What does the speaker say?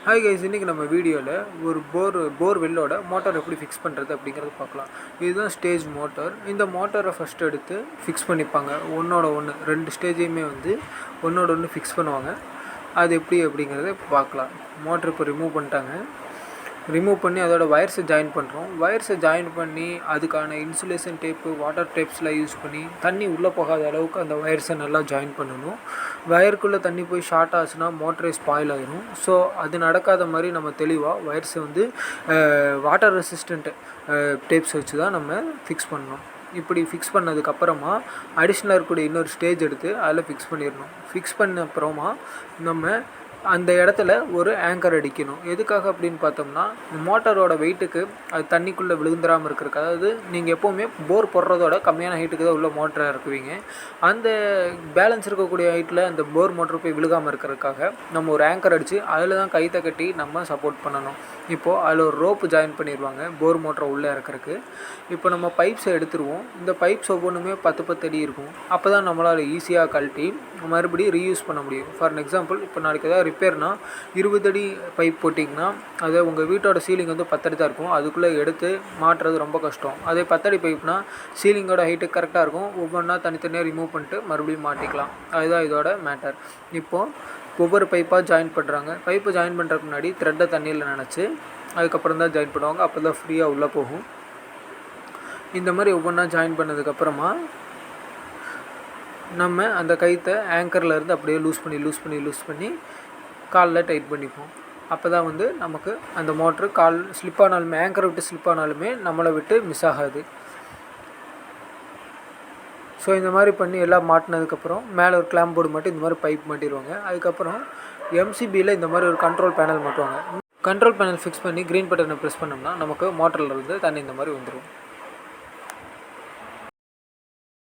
Hi guys, இன்றைக்கி நம்ம வீடியோவில் ஒரு போர்வெல்லோட மோட்டார் எப்படி ஃபிக்ஸ் பண்ணுறது அப்படிங்கிறத பார்க்கலாம். இதுதான் ஸ்டேஜ் மோட்டார். இந்த மோட்டாரை ஃபஸ்ட்டு எடுத்து ஃபிக்ஸ் பண்ணிப்பாங்க. ஒன்றோட ஒன்று 2 ஸ்டேஜையுமே ஒன்றோட ஒன்று ஃபிக்ஸ் பண்ணுவாங்க. அது எப்படி அப்படிங்கிறத பார்க்கலாம். மோட்டர் இப்போ ரிமூவ் பண்ணி அதோட வயர்ஸை ஜாயின் பண்ணுறோம். வயர்ஸை ஜாயின் பண்ணி அதுக்கான இன்சுலேஷன் டேப்பு, வாட்டர் டேப்ஸ்லாம் யூஸ் பண்ணி தண்ணி உள்ளே போகாத அளவுக்கு அந்த வயர்ஸை நல்லா ஜாயின் பண்ணணும். வயருக்குள்ளே தண்ணி போய் ஷார்ட் ஆச்சுன்னா மோட்டரே ஸ்பாயில் ஆகிடும். ஸோ அது நடக்காத மாதிரி நம்ம தெளிவாக வயர்ஸை வாட்டர் ரெசிஸ்டண்ட் டேப்ஸ் வச்சு தான் நம்ம ஃபிக்ஸ் பண்ணணும். இப்படி ஃபிக்ஸ் பண்ணதுக்கப்புறமா அடிஷ்னலாக இருக்கக்கூடிய இன்னொரு ஸ்டேஜ் எடுத்து அதில் ஃபிக்ஸ் பண்ணிடணும். ஃபிக்ஸ் பண்ண அப்புறமா நம்ம அந்த இடத்துல ஒரு ஆங்கர் அடிக்கணும். எதுக்காக அப்படின்னு பார்த்தோம்னா, மோட்டரோட வெயிட்டுக்கு அது தண்ணிக்குள்ளே விழுந்துடாமல் இருக்கிறதுக்கு. அதாவது நீங்கள் எப்போவுமே போர் போடுறதோட கம்மியான ஹைட்டுக்கு தான் உள்ள மோட்டரை இருக்குவீங்க. அந்த பேலன்ஸ் இருக்கக்கூடிய ஹைட்டில் அந்த போர் மோட்டர் போய் விழுகாமல் இருக்கிறதுக்காக நம்ம ஒரு ஆங்கர் அடித்து அதில் தான் கைத்தை கட்டி நம்ம சப்போர்ட் பண்ணணும். இப்போது அதில் ஒரு ரோப்பு ஜாயின் பண்ணிடுவாங்க போர் மோட்டரை உள்ளே இறக்கிறதுக்கு. இப்போ நம்ம பைப்ஸை எடுத்துருவோம். இந்த பைப்ஸ் ஒவ்வொன்றுமே 10 அடி இருக்கும். அப்போ தான் நம்மளால் ஈஸியாக கழட்டி மறுபடியும் ரீயூஸ் பண்ண முடியும். ஃபார் எக்ஸாம்பிள், இப்போ நாளைக்கு ஏதாவது ரிப்பேர்னா 20 அடி பைப் போட்டிங்கன்னா அதை உங்கள் வீட்டோட சீலிங் 10 அடி தான் இருக்கும். அதுக்குள்ளே எடுத்து மாட்டுறது ரொம்ப கஷ்டம். அதே 10 அடி பைப்னா சீலிங்கோட ஹைட்டு கரெக்டாக இருக்கும். ஒவ்வொன்றா தனித்தனியாக ரிமூவ் பண்ணிட்டு மறுபடியும் மாட்டிக்கலாம். அதுதான் இதோட மேட்டர். இப்போது ஒவ்வொரு பைப்பாக ஜாயின் பண்ணுறாங்க. பைப்பை ஜாயின் பண்ணுறதுக்கு முன்னாடி த்ரெட்டை தண்ணியில் நினச்சி அதுக்கப்புறம் தான் ஜாயின் பண்ணுவாங்க. அப்போ தான் ஃப்ரீயாக உள்ளே போகும். இந்த மாதிரி ஒவ்வொன்றா ஜாயின் பண்ணதுக்கப்புறமா நம்ம அந்த கைத்தை ஆங்கர்லேருந்து அப்படியே லூஸ் பண்ணி காலில் டைட் பண்ணிப்போம். அப்போ தான் நமக்கு அந்த மோட்ரு கால் ஸ்லிப் ஆனாலுமே, ஆங்கரை விட்டு ஸ்லிப் ஆனாலுமே நம்மளை விட்டு மிஸ் ஆகாது. ஸோ இந்த மாதிரி பண்ணி எல்லாம் மாட்டினதுக்கப்புறம் மேலே ஒரு கிளாம்ப் போர்டு மட்டும் இந்த மாதிரி பைப் மாட்டிடுவாங்க. அதுக்கப்புறம் எம்சிபியில் இந்த மாதிரி ஒரு கண்ட்ரோல் பேனல் மாட்டுவாங்க. கண்ட்ரோல் பேனல் ஃபிக்ஸ் பண்ணி க்ரீன் பட்டனை ப்ரெஸ் பண்ணோம்னா நமக்கு மோட்டரில் இருந்து தண்ணி இந்த மாதிரி வந்துடும்.